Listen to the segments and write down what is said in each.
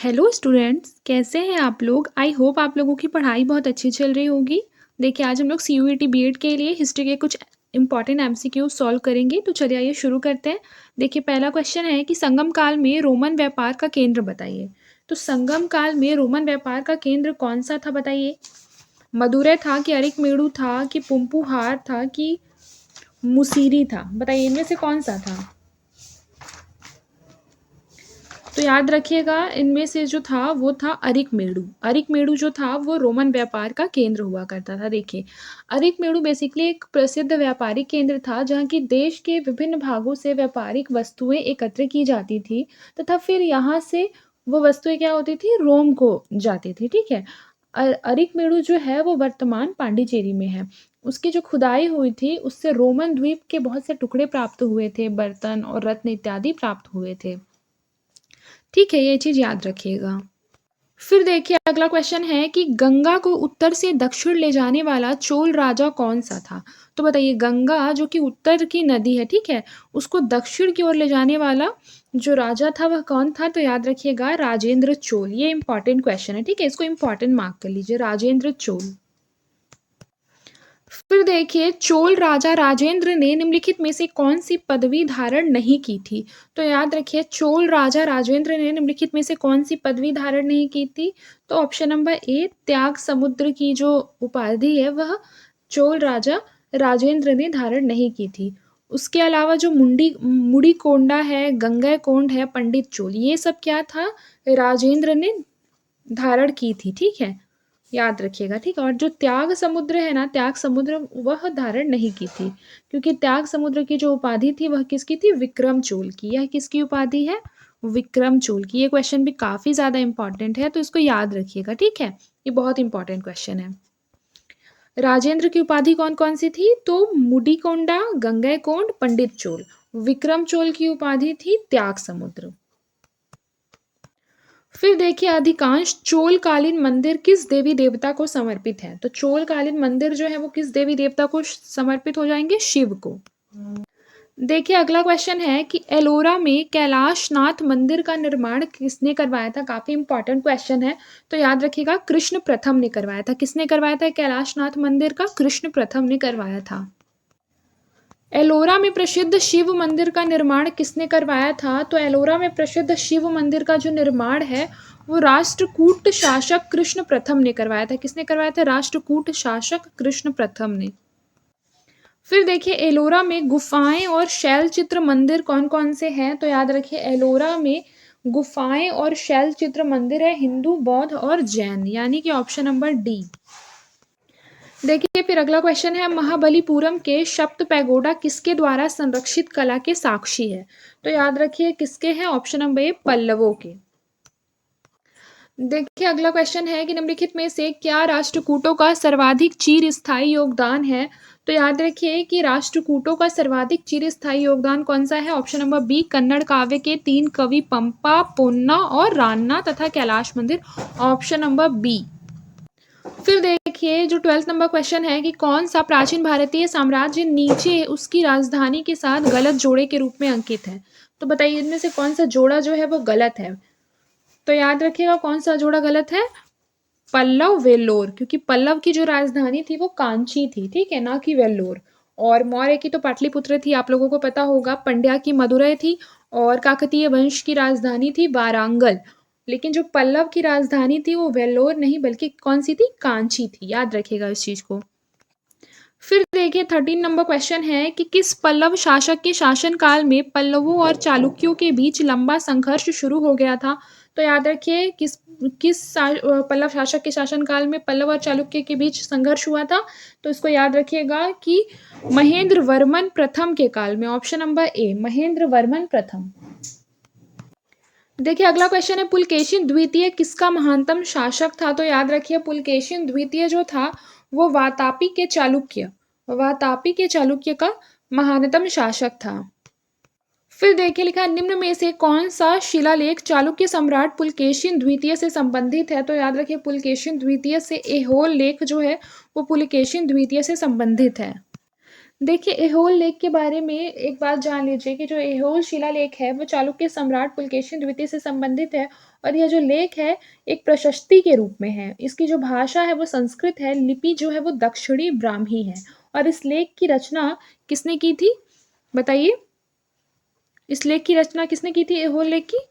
Hello students, कैसे हैं आप लोग। आई होप आप लोगों की पढ़ाई बहुत अच्छी चल रही होगी। देखिए, आज हम लोग CUET बीएड के लिए हिस्ट्री के कुछ इंपॉर्टेंट MCQ सॉल्व करेंगे। तो चलिए आइए शुरू करते हैं। देखिए, पहला क्वेश्चन है कि संगम काल में रोमन व्यापार का केंद्र बताइए। तो संगम काल में रोमन व्यापार का केंद्र कौन सा था बताइए। मदुरै था कि अरिकमेड़ु था कि पुम्पुहार था कि मुसीरी था, बताइए इनमें से कौन सा था। तो याद रखिएगा, इनमें से जो था वो था अरिकमेड़ु। अरिकमेड़ु जो था वो रोमन व्यापार का केंद्र हुआ करता था। देखिए, अरिकमेड़ु बेसिकली एक प्रसिद्ध व्यापारिक केंद्र था जहाँ की देश के विभिन्न भागों से व्यापारिक वस्तुएं एकत्र की जाती थी तथा फिर यहाँ से वो वस्तुएं क्या होती थी, रोम को जाती थी। ठीक है। अरिकमेड़ु जो है वो वर्तमान पांडिचेरी में है। उसकी जो खुदाई हुई थी उससे रोमन द्वीप के बहुत से टुकड़े प्राप्त हुए थे, बर्तन और रत्न इत्यादि प्राप्त हुए थे। ठीक है, ये चीज याद रखिएगा। फिर देखिए, अगला क्वेश्चन है कि गंगा को उत्तर से दक्षिण ले जाने वाला चोल राजा कौन सा था। तो बताइए, गंगा जो कि उत्तर की नदी है, ठीक है, उसको दक्षिण की ओर ले जाने वाला जो राजा था वह कौन था। तो याद रखिएगा, राजेंद्र चोल। ये इंपॉर्टेंट क्वेश्चन है, ठीक है, इसको इंपॉर्टेंट मार्क कर लीजिए, राजेंद्र चोल। फिर देखिए, चोल राजा राजेंद्र ने निम्नलिखित में से कौन सी पदवी धारण नहीं की थी। तो याद रखिए, चोल राजा राजेंद्र ने निम्नलिखित में से कौन सी पदवी धारण नहीं की थी। तो ऑप्शन नंबर ए, त्याग समुद्र की जो उपाधि है वह चोल राजा राजेंद्र ने धारण नहीं की थी। उसके अलावा जो मुड़ी कोंडा है, गंगा कोंड है, पंडित चोल, ये सब क्या था, राजेंद्र ने धारण की थी। ठीक है, याद रखिएगा। ठीक है, और जो त्याग समुद्र है ना, त्याग समुद्र वह धारण नहीं की थी, क्योंकि त्याग समुद्र की जो उपाधि थी वह किसकी थी, विक्रम चोल की। यह किसकी उपाधि है, विक्रम चोल की। ये क्वेश्चन भी काफी ज्यादा इंपॉर्टेंट है, तो इसको याद रखिएगा। ठीक है, ये बहुत इंपॉर्टेंट क्वेश्चन है। राजेंद्र की उपाधि कौन कौन सी थी, तो मुडीकोंडा, गंगैकोंड, पंडित चोल। विक्रम चोल की उपाधि थी त्याग समुद्र। फिर देखिए, अधिकांश चोलकालीन मंदिर किस देवी देवता को समर्पित है। तो चोलकालीन मंदिर जो है वो किस देवी देवता को समर्पित हो जाएंगे, शिव को। देखिए, अगला क्वेश्चन है कि एलोरा में कैलाशनाथ मंदिर का निर्माण किसने करवाया था। काफी इंपॉर्टेंट क्वेश्चन है, तो याद रखिएगा, कृष्ण प्रथम ने करवाया था। किसने करवाया था कैलाशनाथ मंदिर का, कृष्ण प्रथम ने करवाया था। एलोरा में प्रसिद्ध शिव मंदिर का निर्माण किसने करवाया था। तो एलोरा में प्रसिद्ध शिव मंदिर का जो निर्माण है वो राष्ट्रकूट शासक कृष्ण प्रथम ने करवाया था। किसने करवाया था, राष्ट्रकूट शासक कृष्ण प्रथम ने। फिर देखिए, एलोरा में गुफाएं और शैल चित्र मंदिर कौन कौन से हैं। तो याद रखिए, एलोरा में गुफाएं और शैल चित्र मंदिर है हिंदू, बौद्ध और जैन, यानी कि ऑप्शन नंबर डी। देखिए, फिर अगला क्वेश्चन है, महाबलीपुरम के सप्त पैगोडा किसके द्वारा संरक्षित कला के साक्षी है। तो याद रखिए, किसके हैं, ऑप्शन नंबर ए, पल्लवों के। देखिए, अगला क्वेश्चन है कि निम्नलिखित में से क्या राष्ट्रकूटों का सर्वाधिक चिरस्थायी योगदान है। तो याद रखिए कि राष्ट्रकूटों का सर्वाधिक चिरस्थायी योगदान कौन सा है, ऑप्शन नंबर बी, कन्नड़ काव्य के 3 कवि पंपा, पोन्ना और रान्ना तथा कैलाश मंदिर, ऑप्शन नंबर बी। फिर देखिए, जो 12th नंबर क्वेश्चन है कि कौन सा प्राचीन भारतीय साम्राज्य नीचे उसकी राजधानी के साथ गलत जोड़े के रूप में अंकित है। तो बताइए, इनमें से कौन सा जोड़ा जो है वो गलत है। तो याद रखिएगा, कौन सा जोड़ा गलत है, पल्लव वेल्लोर, क्योंकि पल्लव की जो राजधानी थी वो कांची थी, ठीक है, ना कि वेल्लोर। और मौर्य की तो पाटलिपुत्र थी, आप लोगों को पता होगा। पंड्या की मदुरै थी और काकतीय वंश की राजधानी थी वारांगल। लेकिन जो पल्लव की राजधानी थी वो वेल्लोर नहीं बल्कि कौन सी थी, कांची थी। याद रखिएगा इस चीज को। फिर देखिए, 13 नंबर क्वेश्चन है कि किस पल्लव शासक के शासनकाल में पल्लवों और चालुक्यों के बीच लंबा संघर्ष शुरू हो गया था। तो याद रखिए, पल्लव शासक के शासनकाल में पल्लव और चालुक्य के बीच संघर्ष हुआ था। तो इसको याद रखिएगा कि महेंद्र वर्मन प्रथम के काल में, ऑप्शन नंबर ए, महेंद्र वर्मन प्रथम। देखिए, अगला क्वेश्चन है, पुलकेशिन द्वितीय किसका महानतम शासक था। तो याद रखिए, पुलकेशिन द्वितीय जो था वो वातापी के चालुक्य का महानतम शासक था। फिर देखिए, लिखा निम्न में से कौन सा शिलालेख चालुक्य सम्राट पुलकेशिन द्वितीय से संबंधित है। तो याद रखिए, पुलकेशिन द्वितीय से ऐहोल लेख जो है वो पुलकेशिन द्वितीय से संबंधित है। देखिए ऐहोल लेक के बारे में एक बात जान लीजिए कि जो ऐहोल शिलालेख है वो चालुक्य सम्राट पुलकेशिन द्वितीय से संबंधित है और यह जो लेख है एक प्रशस्ति के रूप में है। इसकी जो भाषा है वो संस्कृत है, लिपि जो है वो दक्षिणी ब्राह्मी है। और इस लेख की रचना किसने की थी बताइए? इस लेख की रचना किसने की थी ऐहोल लेख की?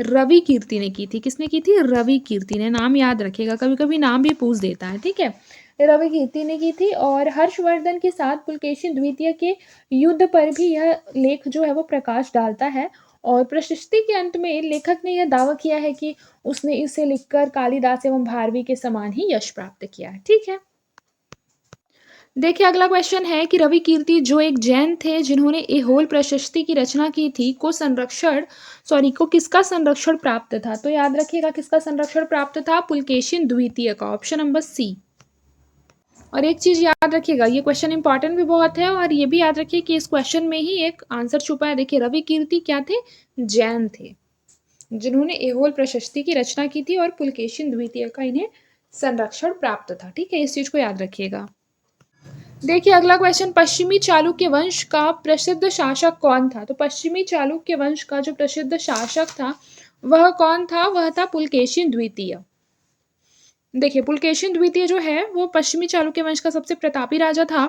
रवि कीर्ति ने की थी। किसने की थी? रवि कीर्ति ने। नाम याद रखिएगा, कभी कभी नाम भी पूछ देता है, ठीक है। रवि कीर्ति ने की थी और हर्षवर्धन के साथ पुलकेशिन द्वितीय के युद्ध पर भी यह लेख जो है वो प्रकाश डालता है। और प्रशस्ति के अंत में लेखक ने यह दावा किया है कि उसने इसे लिखकर कालिदास एवं भारवी के समान ही यश प्राप्त किया है, ठीक है। देखिए अगला क्वेश्चन है कि रवि कीर्ति जो एक जैन थे जिन्होंने ऐहोल प्रशस्ति की रचना की थी को किसका संरक्षण प्राप्त था? तो याद रखिएगा किसका संरक्षण प्राप्त था? पुलकेशिन द्वितीय का, ऑप्शन नंबर सी। और एक चीज याद रखिएगा, ये क्वेश्चन इंपॉर्टेंट भी बहुत है और ये भी याद रखिए कि इस क्वेश्चन में ही एक आंसर छुपा है। देखिए रवि कीर्ति क्या थे? जैन थे जिन्होंने ऐहोल प्रशस्ति की रचना की थी और पुलकेशिन द्वितीय का इन्हें संरक्षण प्राप्त था, ठीक है। इस चीज को याद रखिएगा। देखिए अगला क्वेश्चन, पश्चिमी चालुक्य वंश का प्रसिद्ध शासक कौन था? तो पश्चिमी चालुक्य वंश का जो प्रसिद्ध शासक था वह कौन था? वह था पुलकेशिन द्वितीय। देखिए पुलकेशिन द्वितीय जो है वो पश्चिमी चालुक्य वंश का सबसे प्रतापी राजा था।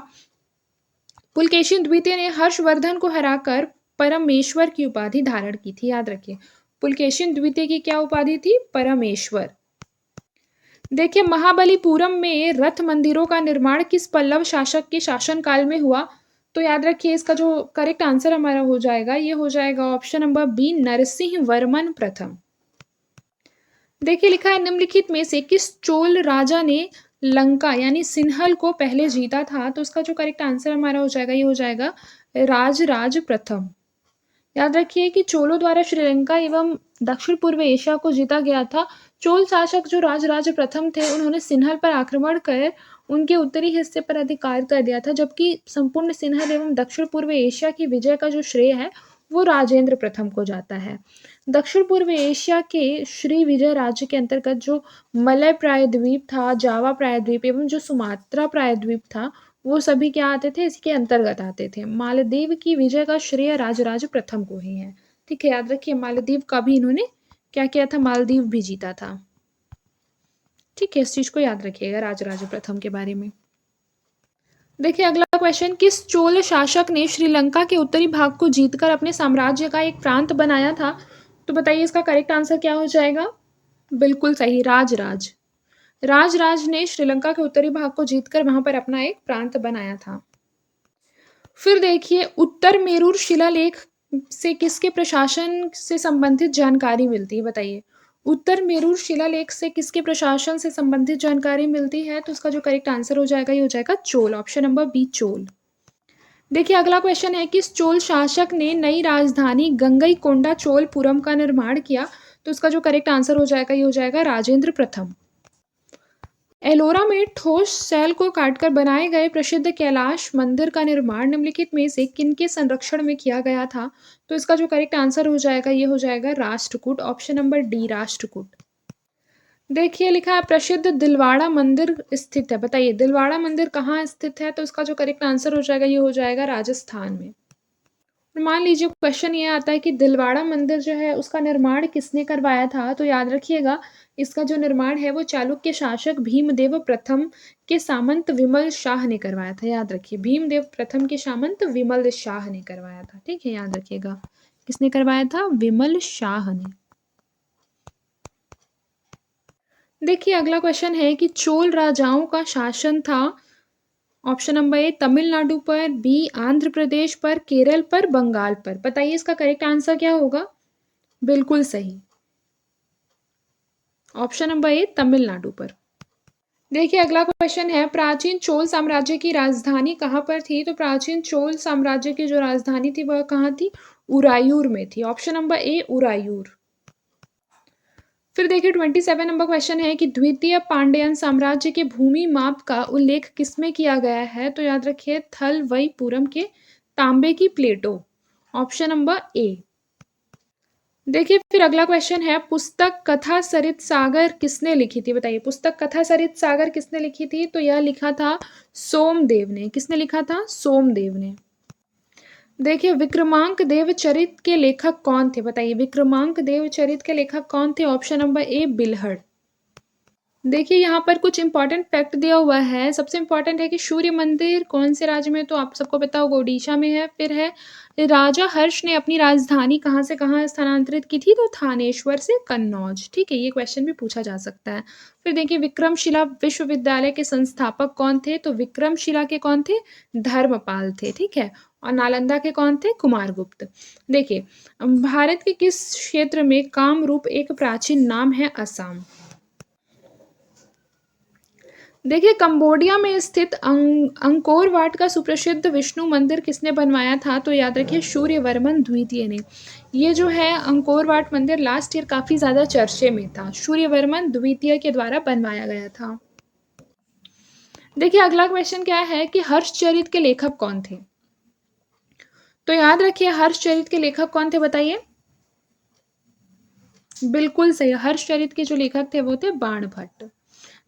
पुलकेशिन द्वितीय ने हर्षवर्धन को हराकर परमेश्वर की उपाधि धारण की थी, याद रखिए। पुलकेशिन द्वितीय की क्या उपाधि थी? परमेश्वर। देखिए महाबलीपुरम में रथ मंदिरों का निर्माण किस पल्लव शासक के शासनकाल में हुआ? तो याद रखिए इसका जो करेक्ट आंसर हमारा हो जाएगा ये हो जाएगा option number B, Narasimha Varman प्रथम। देखिए लिखा है निम्नलिखित में से किस चोल राजा ने लंका यानी सिन्हल को पहले जीता था? तो उसका जो करेक्ट आंसर हमारा हो जाएगा ये हो जाएगा राजराज प्रथम। याद रखिए कि चोलों द्वारा श्रीलंका एवं दक्षिण पूर्व एशिया को जीता गया था। चोल शासक जो राजराज प्रथम थे उन्होंने सिन्हल पर आक्रमण कर उनके उत्तरी हिस्से पर अधिकार कर दिया था, जबकि संपूर्ण सिन्हल एवं दक्षिण पूर्व एशिया की विजय का जो श्रेय है वो राजेंद्र प्रथम को जाता है। दक्षिण पूर्व एशिया के श्री विजय राज्य के अंतर्गत जो मलय प्रायद्वीप था, जावा प्रायद्वीप एवं जो सुमात्रा प्रायद्वीप था वो सभी क्या आते थे? इसके अंतर्गत आते थे। मालदीव की विजय का श्रेय राजराज प्रथम को ही है, ठीक है। याद रखिए मालदीव का भी इन्होंने क्या किया था? मालदीव भी जीता था, ठीक है। इस चीज को याद रखिएगा राजराज प्रथम के बारे में। देखिए अगला क्वेश्चन, किस चोल शासक ने श्रीलंका के उत्तरी भाग को जीतकर अपने साम्राज्य का एक प्रांत बनाया था? तो बताइए इसका करेक्ट आंसर क्या हो जाएगा? बिल्कुल सही, राजराज। राजराज ने श्रीलंका के उत्तरी भाग को जीतकर वहां पर अपना एक प्रांत बनाया था। फिर देखिए उत्तर मेरूर शिलालेख से किसके प्रशासन से संबंधित जानकारी मिलती है? बताइए उत्तर मेरूर शिलालेख से किसके प्रशासन से संबंधित जानकारी मिलती है? तो उसका जो करेक्ट आंसर हो जाएगा ये हो जाएगा Chola, option number B Chola. देखिए अगला क्वेश्चन है किस चोल शासक ने नई राजधानी गंगईकोंडा चोलपुरम का निर्माण किया? तो उसका जो करेक्ट आंसर हो जाएगा ये हो जाएगा राजेंद्र प्रथम। एलोरा में ठोस सैल को काटकर बनाए गए प्रसिद्ध कैलाश मंदिर का निर्माण निम्नलिखित में से किनके संरक्षण में किया गया था? तो इसका जो करेक्ट आंसर हो जाएगा ये हो जाएगा Rashtrakuta, option number D Rashtrakuta. देखिए लिखा है प्रसिद्ध दिलवाड़ा मंदिर स्थित है। बताइए दिलवाड़ा मंदिर कहाँ स्थित है? तो इसका जो करेक्ट आंसर हो जाएगा ये हो जाएगा राजस्थान में। मान लीजिए क्वेश्चन ये आता है कि दिलवाड़ा मंदिर जो है उसका निर्माण किसने करवाया था? तो याद रखिएगा इसका जो निर्माण है वो चालुक्य शासक भीमदेव प्रथम के सामंत विमल शाह ने करवाया था। याद रखिए भीमदेव प्रथम के सामंत विमल शाह ने करवाया था, ठीक है। याद रखिएगा किसने करवाया था? विमल शाह ने। देखिए अगला क्वेश्चन है कि चोल राजाओं का शासन था ऑप्शन नंबर ए तमिलनाडु पर, बी आंध्र प्रदेश पर, केरल पर, बंगाल पर। बताइए इसका करेक्ट आंसर क्या होगा? बिल्कुल सही, ऑप्शन नंबर ए तमिलनाडु पर। देखिए अगला क्वेश्चन है प्राचीन चोल साम्राज्य की राजधानी कहाँ पर थी? तो प्राचीन चोल साम्राज्य की जो राजधानी थी वह कहाँ थी? उरायूर में थी, ऑप्शन नंबर ए उरायूर। फिर देखिए 27 नंबर क्वेश्चन है कि द्वितीय पांड्यन साम्राज्य के भूमि माप का उल्लेख किसमें किया गया है? तो याद रखिए थलवईपुरम के तांबे की प्लेटों, ऑप्शन नंबर ए। देखिए फिर अगला क्वेश्चन है, पुस्तक कथा सरित सागर किसने लिखी थी? बताइए, पुस्तक कथा सरित सागर किसने लिखी थी? तो यह लिखा था सोमदेव ने। किसने लिखा था? सोमदेव ने। देखिए विक्रमांक देवचरित के लेखक कौन थे? बताइए, विक्रमांक देवचरित के लेखक कौन थे? ऑप्शन नंबर ए बिल्हड़। देखिए यहाँ पर कुछ इंपॉर्टेंट फैक्ट दिया हुआ है। सबसे इंपॉर्टेंट है कि सूर्य मंदिर कौन से राज्य में है? तो आप सबको पता होगा ओडिशा में है। फिर है, राजा हर्ष ने अपनी राजधानी कहाँ से कहाँ स्थानांतरित की थी? तो थानेश्वर से कन्नौज। ठीक है, ये क्वेश्चन भी पूछा जा सकता है। फिर देखिए विक्रमशिला विश्वविद्यालय के संस्थापक कौन थे? तो विक्रमशिला के कौन थे? धर्मपाल थे। ठीक है, और नालंदा के कौन थे? कुमारगुप्त। देखिए भारत के किस क्षेत्र में कामरूप एक प्राचीन नाम है? असम। देखिए कंबोडिया में स्थित अंकोर वाट का सुप्रसिद्ध विष्णु मंदिर किसने बनवाया था? तो याद रखिए सूर्यवर्मन द्वितीय ने। ये जो है अंकोर वाट मंदिर लास्ट ईयर काफी ज्यादा चर्चे में था। सूर्यवर्मन द्वितीय के द्वारा बनवाया गया था। देखिए अगला क्वेश्चन क्या है कि हर्षचरित के लेखक कौन थे? तो याद रखिए हर्षचरित के लेखक कौन थे? बताइए। बिल्कुल सही, हर्षचरित के जो लेखक थे वो थे बाणभट्ट।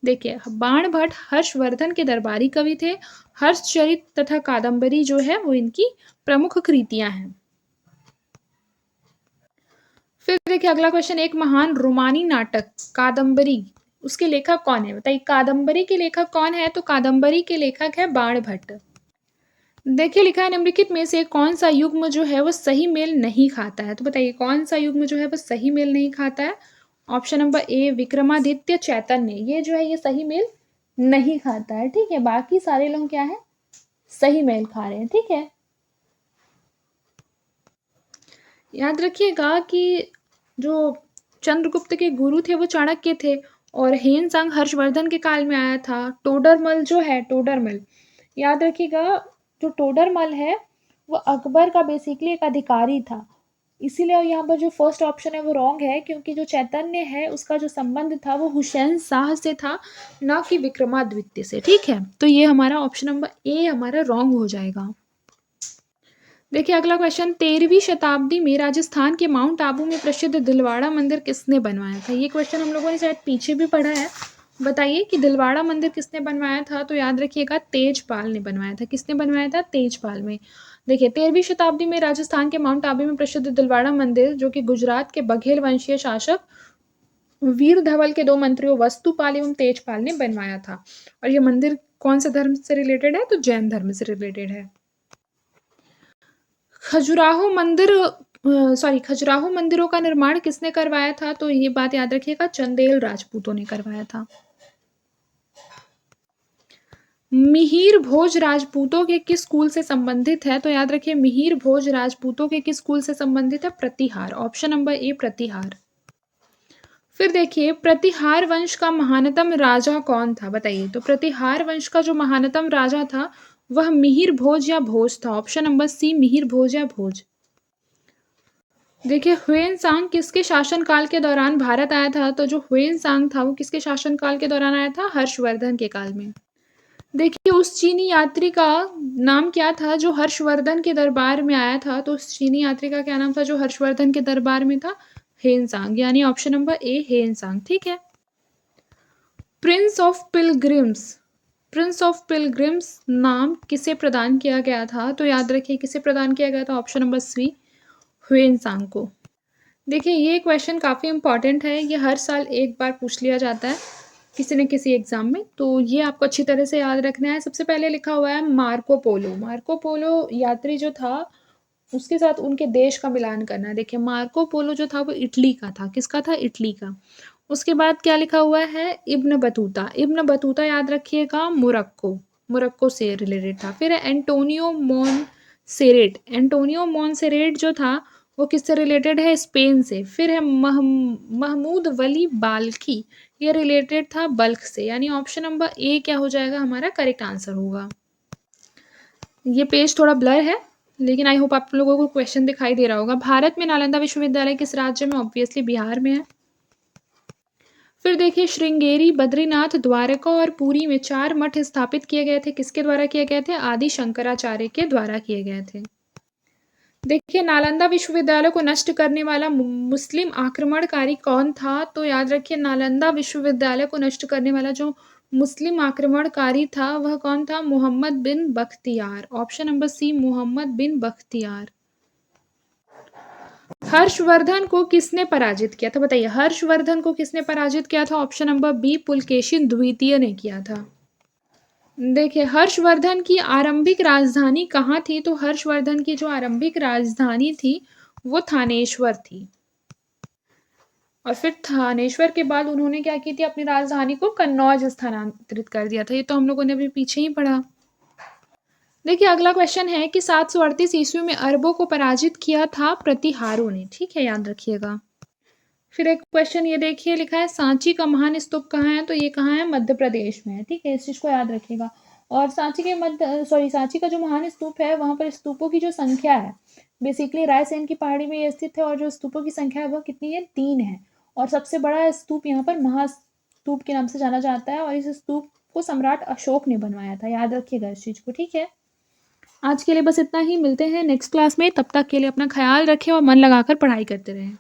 देखिए बाणभट्ट हर्षवर्धन के दरबारी कवि थे। हर्षचरित तथा कादंबरी जो है वो इनकी प्रमुख कृतियां हैं। फिर देखिए अगला क्वेश्चन, एक महान रोमानी नाटक कादंबरी, उसके लेखक कौन है? बताइए, कादंबरी के लेखक कौन है? तो कादंबरी के लेखक है बाणभट्ट। देखिए लिखा है निम्नलिखित में से कौन सा युग्म जो है वो सही मेल नहीं खाता है? तो बताइए कौन सा युग्म जो है वो सही मेल नहीं खाता है? ऑप्शन नंबर ए विक्रमादित्य चैतन्य, ये जो है ये सही मेल नहीं खाता है। ठीक है, बाकी सारे लोग क्या है? सही मेल खा रहे हैं। ठीक है, याद रखिएगा कि जो चंद्रगुप्त के गुरु थे वो चाणक्य थे, और हेनसांग हर्षवर्धन के काल में आया था। टोडरमल जो है, टोडरमल याद रखिएगा, जो टोडरमल है वो अकबर का बेसिकली एक अधिकारी था। इसीलिए यहाँ पर जो फर्स्ट ऑप्शन है वो रॉन्ग है, क्योंकि जो चैतन्य है उसका जो संबंध था वो हुसैन शाह से था, ना कि विक्रमादित्य से। ठीक है, तो ये हमारा ऑप्शन नंबर ए हमारा रॉन्ग हो जाएगा। देखिए अगला क्वेश्चन, 13वीं शताब्दी में राजस्थान के माउंट आबू में प्रसिद्ध दिलवाड़ा मंदिर किसने बनवाया था? ये क्वेश्चन हम लोगों ने शायद पीछे भी पढ़ा है। बताइए कि दिलवाड़ा मंदिर किसने बनवाया था? तो याद रखिएगा तेजपाल ने बनवाया था। किसने बनवाया था? तेजपाल में। देखिए 13वीं शताब्दी में राजस्थान के माउंट आबू में प्रसिद्ध दिलवाड़ा मंदिर, जो कि गुजरात के बघेल वंशीय शासक वीर धवल के दो मंत्रियों वस्तुपाल एवं तेजपाल ने बनवाया था। और ये मंदिर कौन से धर्म से रिलेटेड है? तो जैन धर्म से रिलेटेड है। खजुराहो मंदिर खजुराहो मंदिरों का निर्माण किसने करवाया था? तो ये बात याद रखिएगा, चंदेल राजपूतों ने करवाया था। मिहिर भोज राजपूतों के किस कुल से संबंधित है? तो याद रखिए मिहिर भोज राजपूतों के किस कुल से संबंधित है? प्रतिहार। ऑप्शन नंबर ए प्रतिहार। फिर देखिए प्रतिहार वंश का महानतम राजा कौन था? बताइए, तो प्रतिहार वंश का जो महानतम राजा था वह मिहिर भोज या भोज था। ऑप्शन नंबर सी मिहिर भोज या भोज। देखिए ह्वेनसांग किसके शासनकाल के दौरान भारत आया था? तो जो ह्वेनसांग था वो किसके शासनकाल के दौरान आया था? हर्षवर्धन के काल में। देखिए उस चीनी यात्री का नाम क्या था जो हर्षवर्धन के दरबार में आया था? तो उस चीनी यात्री का क्या नाम था जो हर्षवर्धन के दरबार में था? हेनसांग, यानी ऑप्शन नंबर ए हेनसांग। ठीक है। Prince of pilgrims, Prince of pilgrims नाम किसे प्रदान किया गया था? तो याद रखिए किसे प्रदान किया गया था? ऑप्शन नंबर सी ह्वेनसांग को। देखिए ये क्वेश्चन काफ़ी इंपॉर्टेंट है, ये हर साल एक बार पूछ लिया जाता है किसी न किसी एग्जाम में, तो ये आपको अच्छी तरह से याद रखना है। सबसे पहले लिखा हुआ है मार्को पोलो। मार्को पोलो यात्री जो था उसके साथ उनके देश का मिलान करना है। देखिए मार्को पोलो जो था वो इटली का था। किसका था? इटली का। उसके बाद क्या लिखा हुआ है? Ibn Battuta. इब्न बतूता याद रखिएगा मोरक्को, मोरक्को से रिलेटेड था। फिर एंटोनियो मोनसेरेट। एंटोनियो मोनसेरेट जो था वो किससे रिलेटेड है? स्पेन से। फिर है महमूद वली बाल्खी, ये रिलेटेड था बल्ख से, यानी ऑप्शन नंबर ए क्या हो जाएगा हमारा करेक्ट आंसर होगा। ये पेज थोड़ा ब्लर है लेकिन आई होप आप लोगों को क्वेश्चन दिखाई दे रहा होगा। भारत में नालंदा विश्वविद्यालय किस राज्य में? ऑब्वियसली बिहार में है। फिर देखिए श्रृंगेरी, बद्रीनाथ, द्वारका और पुरी में 4 मठ स्थापित किए गए थे। किसके द्वारा किए गए थे? आदि शंकराचार्य के द्वारा किए गए थे। देखिए, नालंदा विश्वविद्यालय को नष्ट करने वाला मुस्लिम आक्रमणकारी कौन था? तो याद रखिए, नालंदा विश्वविद्यालय को नष्ट करने वाला जो मुस्लिम आक्रमणकारी था वह कौन था? Mohammad bin Bakhtiyar. Option number C, Mohammad bin Bakhtiyar. Harshavardhan को किसने पराजित किया था? बताइए, हर्षवर्धन को किसने पराजित किया था? ऑप्शन नंबर बी, पुलकेशिन द्वितीय ने किया था। देखिए, हर्षवर्धन की आरंभिक राजधानी कहाँ थी? तो हर्षवर्धन की जो आरंभिक राजधानी थी वो थानेश्वर थी। और फिर थानेश्वर के बाद उन्होंने क्या की थी? अपनी राजधानी को कन्नौज स्थानांतरित कर दिया था। ये तो हम लोगों ने अभी पीछे ही पढ़ा। देखिए, अगला क्वेश्चन है कि 738 ईस्वी में अरबों को पराजित किया था प्रतिहारों ने। ठीक है, याद रखिएगा। फिर एक क्वेश्चन ये देखिए, लिखा है सांची का महान स्तूप कहाँ है? तो ये कहाँ है? मध्य प्रदेश में है। ठीक है, इस चीज को याद रखिएगा। और सांची का जो महान स्तूप है वहां पर स्तूपों की जो संख्या है, बेसिकली रायसेन की पहाड़ी में ये स्थित है, और जो स्तूपों की संख्या है वह कितनी है? 3 है। और सबसे बड़ा स्तूप यहाँ पर महास्तूप के नाम से जाना जाता है, और इस स्तूप को सम्राट अशोक ने बनवाया था। याद रखिएगा इस चीज को। ठीक है, आज के लिए बस इतना ही। मिलते हैं नेक्स्ट क्लास में। तब तक के लिए अपना ख्याल रखें और मन लगाकर पढ़ाई करते रहें।